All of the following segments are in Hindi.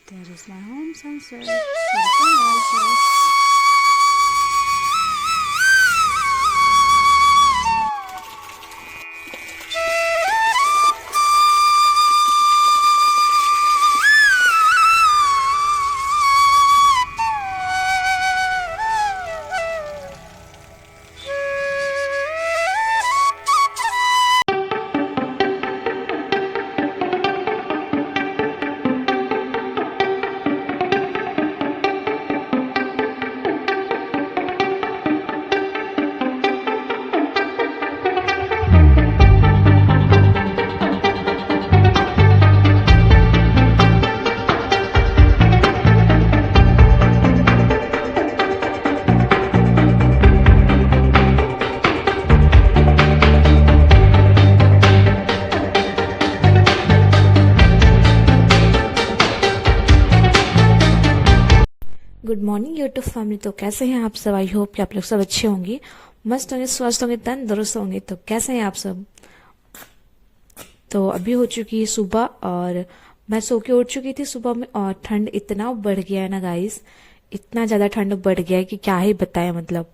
There is my home sunset. Sunrise. Good morning YouTube family. तो कैसे हैं आप सब? आई होप कि आप लोग सब अच्छे होंगे, मस्त होंगे, स्वस्थ होंगे, तंदुरुस्त होंगे। तो कैसे हैं आप सब? तो अभी हो चुकी है सुबह और मैं सो के उठ चुकी थी सुबह में, और ठंड इतना बढ़ गया है ना गाइस, इतना ज्यादा ठंड बढ़ गया है कि क्या ही बताएं। मतलब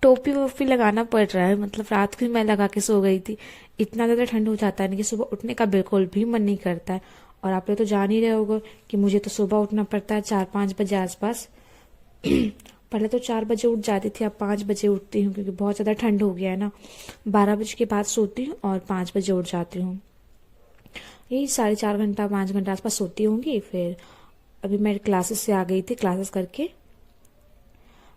टोपी वोपी लगाना पड़ रहा है। मतलब रात को ही मैं लगा के सो गई थी। इतना ज्यादा ठंड हो जाता है ना कि सुबह उठने का बिल्कुल भी मन नहीं करता है। और आप लोग तो जान ही रहे होगे कि मुझे तो सुबह उठना पड़ता है 4-5 बजे आसपास। पहले तो 4 बजे उठ जाती थी, अब 5 बजे उठती हूँ क्योंकि बहुत ज्यादा ठंड हो गया है ना। 12 बजे के बाद सोती हूँ और 5 बजे उठ जाती हूँ। यही 4.5 घंटा 5 घंटा आसपास सोती होंगी। फिर अभी मैं क्लासेस से आ गई थी, क्लासेस करके।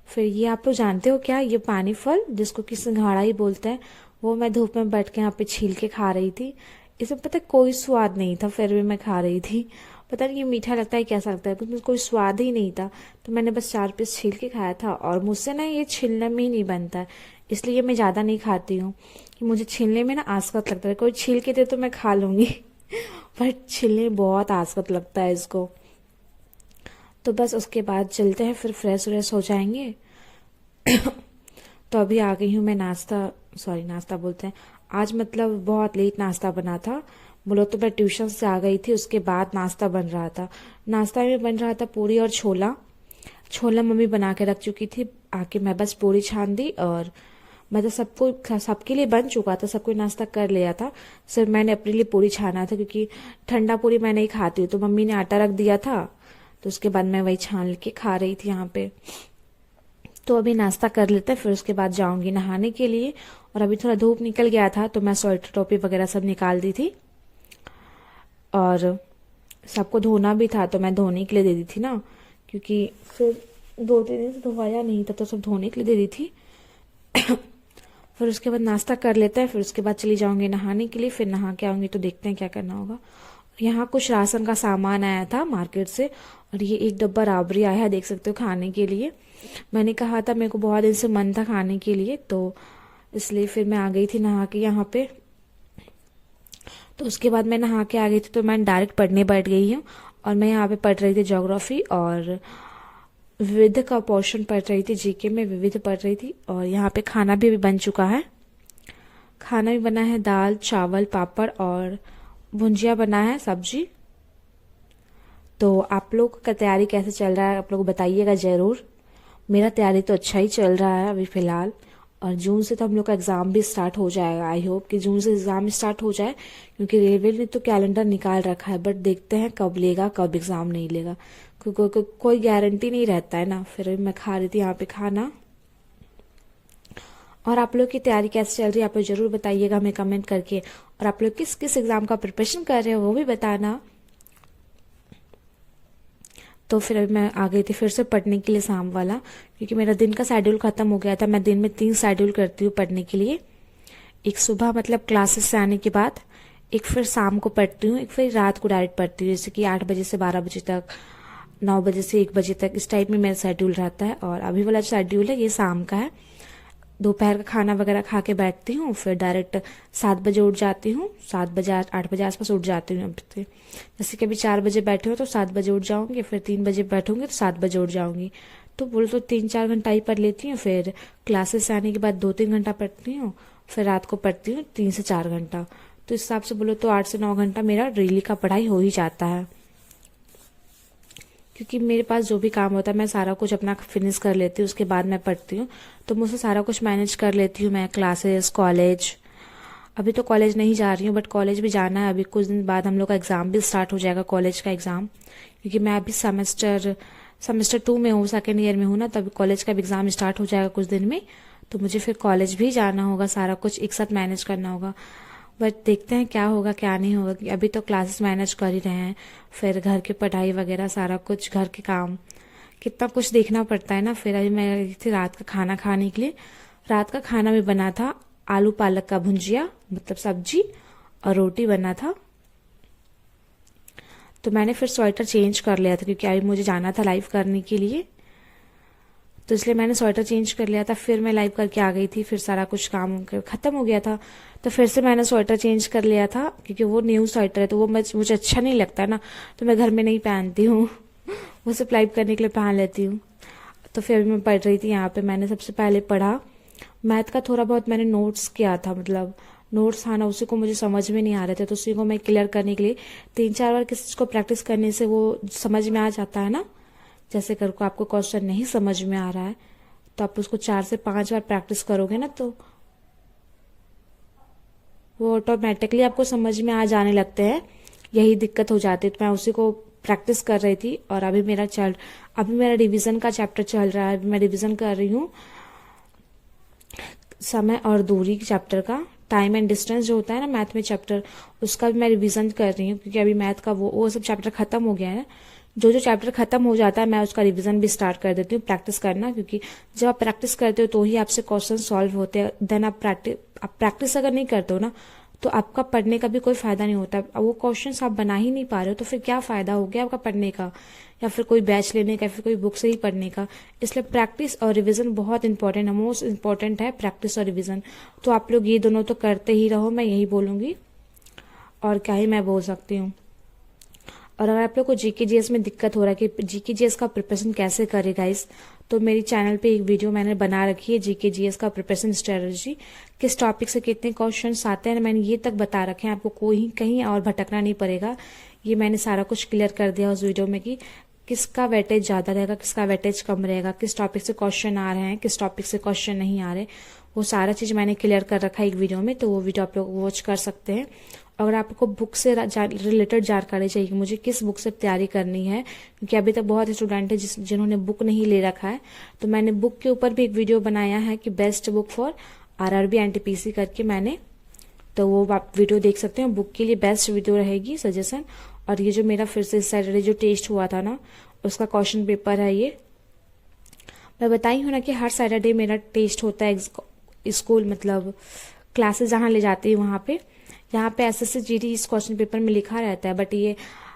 फिर ये आप लोग जानते हो क्या, ये पानी फल जिसको कि सिंघाड़ा ही बोलते हैं, वो मैं धूप में बैठ के यहाँ पे छील के खा रही थी। इसमें पता है कोई स्वाद नहीं था, फिर भी मैं खा रही थी। पता नहीं ये मीठा लगता है कैसा लगता है, कुछ कोई स्वाद ही नहीं था। तो मैंने बस 4 पीस छील के खाया था, और मुझसे ना ये छीलने में ही नहीं बनता है, इसलिए मैं ज्यादा नहीं खाती हूँ। कि मुझे छीलने में ना आसकत लगता है। कोई छील के दे तो मैं खा लूंगी पर छीलने में बहुत आसकत लगता है इसको। तो बस उसके बाद चलते हैं, फिर फ्रेश व्रेश हो जाएंगे। तो अभी आ गई हूँ मैं नाश्ता बोलते हैं, आज मतलब बहुत लेट नाश्ता बना था। बोलो तो मैं ट्यूशन से आ गई थी, उसके बाद नाश्ता बन रहा था। नाश्ता में बन रहा था पूरी और छोला। छोला मम्मी बना के रख चुकी थी, आके मैं बस पूरी छान दी। और मतलब सबके लिए बन चुका था, सबको नाश्ता कर लिया था। सिर्फ मैंने अपने लिए पूरी छाना था, क्योंकि ठंडा पूरी मैं नहीं खाती हूँ। तो मम्मी ने आटा रख दिया था, तो उसके बाद मैं वही छान के खा रही थी यहाँ पे। तो अभी नाश्ता कर लेते हैं, फिर उसके बाद जाऊंगी नहाने के लिए। और अभी थोड़ा धूप निकल गया था, तो मैं स्वेटर टोपी वगैरह सब निकाल दी थी। और सबको धोना भी था, तो मैं धोने के लिए दे दी थी ना, क्योंकि फिर 2-3 दिन से धोया नहीं था, तो सब धोने के लिए दे दी थी। फिर उसके बाद नाश्ता कर लेते हैं, फिर उसके बाद चली जाऊंगी नहाने के लिए। फिर नहा के आऊंगी तो देखते हैं क्या करना होगा। यहाँ कुछ राशन का सामान आया था मार्केट से, और ये एक डब्बा राबड़ी आया है, देख सकते हो, खाने के लिए। मैंने कहा था, मेरे को बहुत दिन से मन था खाने के लिए, तो इसलिए फिर मैं आ गई थी नहा के यहाँ पे। तो उसके बाद मैं नहा के आ गई थी, तो मैं डायरेक्ट पढ़ने बैठ गई हूँ। और मैं यहाँ पे पढ़ रही थी ज्योग्राफी, और विविध का पोर्शन पढ़ रही थी, जीके में विविध पढ़ रही थी। और यहाँ पे खाना भी बन चुका है। खाना भी बना है, दाल चावल पापड़ और भुंजिया बना है, सब्जी। तो आप लोग का तैयारी कैसे चल रहा है, आप लोग बताइएगा जरूर। मेरा तैयारी तो अच्छा ही चल रहा है अभी फिलहाल। और जून से तो हम लोग का एग्जाम भी स्टार्ट हो जाएगा। आई होप कि जून से एग्जाम स्टार्ट हो जाए, क्योंकि रेलवे ने तो कैलेंडर निकाल रखा है, बट देखते हैं कब लेगा, कब एग्जाम नहीं लेगा, क्योंकि कोई गारंटी नहीं रहता है ना। फिर मैं खा रही थी यहाँ पे खाना। और आप लोग की तैयारी कैसे चल रही है, आप लोग जरूर बताइएगा हमें कमेंट करके। और आप लोग किस किस एग्जाम का प्रिपरेशन कर रहे हो वो भी बताना। तो फिर अभी मैं आ गई थी फिर से पढ़ने के लिए शाम वाला, क्योंकि मेरा दिन का शेड्यूल खत्म हो गया था। मैं दिन में 3 शेड्यूल करती हूँ पढ़ने के लिए। एक सुबह मतलब क्लासेस से आने के बाद, एक फिर शाम को पढ़ती हूँ, एक फिर रात को डायरेक्ट पढ़ती हूँ, जैसे कि 8 बजे से 12 बजे तक, 9 बजे से 1 बजे तक, इस टाइप में मेरा शेड्यूल रहता है। और अभी वाला शेड्यूल है ये शाम का है। दोपहर का खाना वगैरह खा के बैठती हूँ, फिर डायरेक्ट 7 बजे उठ जाती हूँ, 7 बजे 8 बजे आसपास उठ जाती हूँ। अब तो जैसे कि अभी 4 बजे बैठे हो तो 7 बजे उठ जाऊंगी, फिर 3 बजे बैठूंगी तो 7 बजे उठ जाऊंगी। तो बोल तो 3-4 घंटा ही पढ़ लेती हूँ। फिर क्लासेस से आने के बाद 2-3 घंटा पढ़ती हूँ, फिर रात को पढ़ती हूँ 3 से 4 घंटा। तो इस हिसाब से बोलो तो 8 से 9 घंटा मेरा डेली का पढ़ाई हो ही जाता है। क्योंकि मेरे पास जो भी काम होता है मैं सारा कुछ अपना फिनिश कर लेती हूँ, उसके बाद मैं पढ़ती हूँ। तो मुझसे सारा कुछ मैनेज कर लेती हूँ मैं, क्लासेस, कॉलेज। अभी तो कॉलेज नहीं जा रही हूँ, बट कॉलेज भी जाना है। अभी कुछ दिन बाद हम लोग का एग्ज़ाम भी स्टार्ट हो जाएगा, कॉलेज का एग्ज़ाम। क्योंकि मैं अभी सेमेस्टर 2 में हूँ, सेकेंड ईयर में हूँ ना, तभी कॉलेज का भी एग्ज़ाम स्टार्ट हो जाएगा कुछ दिन में। तो मुझे फिर कॉलेज भी जाना होगा, सारा कुछ एक साथ मैनेज करना होगा। बट देखते हैं क्या होगा क्या नहीं होगा। कि अभी तो क्लासेस मैनेज कर ही रहे हैं, फिर घर की पढ़ाई वगैरह सारा कुछ, घर के काम, कितना कुछ देखना पड़ता है ना। फिर अभी मैं गई थी रात का खाना खाने के लिए। रात का खाना भी बना था आलू पालक का भुंजिया, मतलब सब्जी, और रोटी बना था। तो मैंने फिर स्वेटर चेंज कर लिया था, क्योंकि अभी मुझे जाना था लाइव करने के लिए, तो इसलिए मैंने स्वेटर चेंज कर लिया था। फिर मैं लाइव करके आ गई थी, फिर सारा कुछ काम खत्म हो गया था। तो फिर से मैंने स्वेटर चेंज कर लिया था, क्योंकि वो न्यू स्वेटर है, तो वो मुझे अच्छा नहीं लगता ना, तो मैं घर में नहीं पहनती हूँ। वो सिर्फ लाइव करने के लिए पहन लेती हूँ। तो फिर अभी मैं पढ़ रही थी यहाँ पे। मैंने सबसे पहले पढ़ा मैथ का, थोड़ा बहुत मैंने नोट्स किया था, मतलब नोट्स था ना, उसी को मुझे समझ में नहीं आ रहे थे, तो उसी को मैं क्लियर करने के लिए 3-4 बार किसी चीज़ को प्रैक्टिस करने से वो समझ में आ जाता है ना। जैसे कर को आपको क्वेश्चन नहीं समझ में आ रहा है, तो आप उसको 4 से 5 बार प्रैक्टिस करोगे ना, तो वो ऑटोमेटिकली आपको समझ में आ जाने लगते हैं। यही दिक्कत हो जाती है। तो मैं उसी को प्रैक्टिस कर रही थी। और अभी मेरा रिवीजन का चैप्टर चल रहा है। अभी मैं रिवीजन कर रही हूँ समय और दूरी चैप्टर का, टाइम एंड डिस्टेंस जो होता है ना मैथ में चैप्टर, उसका भी मैं रिवीजन कर रही हूँ। क्योंकि अभी मैथ का वो सब चैप्टर खत्म हो गया है। जो जो चैप्टर खत्म हो जाता है मैं उसका रिवीजन भी स्टार्ट कर देती हूँ, प्रैक्टिस करना। क्योंकि जब आप प्रैक्टिस करते हो तो ही आपसे क्वेश्चन सॉल्व होते हैं। देन आप प्रैक्टिस अगर नहीं करते हो ना, तो आपका पढ़ने का भी कोई फायदा नहीं होता। अब वो क्वेश्चंस आप बना ही नहीं पा रहे हो, तो फिर क्या फायदा हो गया आपका पढ़ने का, या फिर कोई बैच लेने का, या फिर कोई बुक से ही पढ़ने का। इसलिए प्रैक्टिस और रिवीजन बहुत इंपॉर्टेंट है, मोस्ट इंपॉर्टेंट है प्रैक्टिस और रिवीजन। तो आप लोग ये दोनों तो करते ही रहो, मैं यही बोलूँगी। और क्या ही मैं बोल सकती हूँ। और अगर आप लोग को जीके जीएस में दिक्कत हो रहा है कि जीके जीएस का प्रिपरेशन कैसे करें गाइस, तो मेरी चैनल पे एक वीडियो मैंने बना रखी है, जीके जीएस का प्रिपरेशन स्ट्रेटजी। किस टॉपिक से कितने क्वेश्चंस आते हैं मैंने ये तक बता रखे हैं, आपको कोई कहीं और भटकना नहीं पड़ेगा। ये मैंने सारा कुछ क्लियर कर दिया उस वीडियो में कि किसका वेटेज ज़्यादा रहेगा, किसका वेटेज कम रहेगा, किस टॉपिक से क्वेश्चन आ रहे हैं, किस टॉपिक से क्वेश्चन नहीं आ रहे। वो सारा चीज़ मैंने क्लियर कर रखा है एक वीडियो में, तो वो वीडियो आप लोग वॉच कर सकते हैं। अगर आपको बुक से रिलेटेड जानकारी चाहिए कि मुझे किस बुक से तैयारी करनी है, क्योंकि अभी तक बहुत स्टूडेंट है जिन्होंने बुक नहीं ले रखा है, तो मैंने बुक के ऊपर भी एक वीडियो बनाया है कि best book for RRB NTPC करके मैंने, तो वो आप वीडियो देख सकते हैं। बुक के लिए बेस्ट वीडियो रहेगी सजेशन। और ये जो मेरा फिर से सैटरडे जो टेस्ट हुआ था ना, उसका क्वेश्चन पेपर है ये। मैं बताई हूँ ना कि हर सैटरडे मेरा टेस्ट होता है स्कूल, मतलब क्लासेस जहाँ ले जाती है वहाँ पे। यहाँ पे एसएससी जीडी इस क्वेश्चन पेपर में लिखा रहता है, बट ये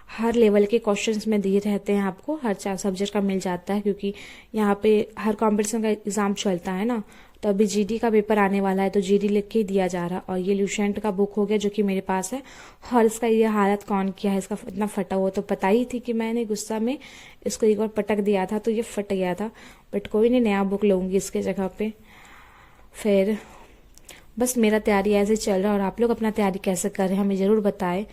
हर लेवल के क्वेश्चंस में दिए रहते हैं आपको, हर 4 सब्जेक्ट का मिल जाता है। क्योंकि यहाँ पे हर कंपटीशन का एग्जाम चलता है ना, तो अभी जीडी का पेपर आने वाला है, तो जीडी लिख के ही दिया जा रहा है। और ये ल्यूसेंट का बुक हो गया जो कि मेरे पास है। और इसका ये हालत कौन किया है, इसका इतना फटा हुआ, तो पता ही थी कि मैंने गुस्सा में इसको एक बार पटक दिया था, तो ये फट गया था। बट कोई नहीं, नया बुक लूँगी इसके जगह पे। फिर बस मेरा तैयारी ऐसे चल रहा है। और आप लोग अपना तैयारी कैसे कर रहे हैं हमें ज़रूर बताएं।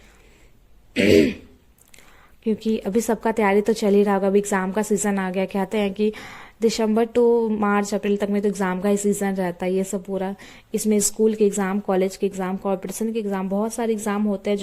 क्योंकि अभी सबका तैयारी तो चल ही रहा होगा। अभी एग्ज़ाम का सीज़न आ गया। कहते हैं कि दिसंबर टू मार्च अप्रैल तक में तो एग्ज़ाम का ही सीज़न रहता है ये सब पूरा। इसमें स्कूल के एग्ज़ाम, कॉलेज के एग्ज़ाम, कॉम्पिटिशन के एग्ज़ाम, बहुत सारे एग्ज़ाम होते हैं।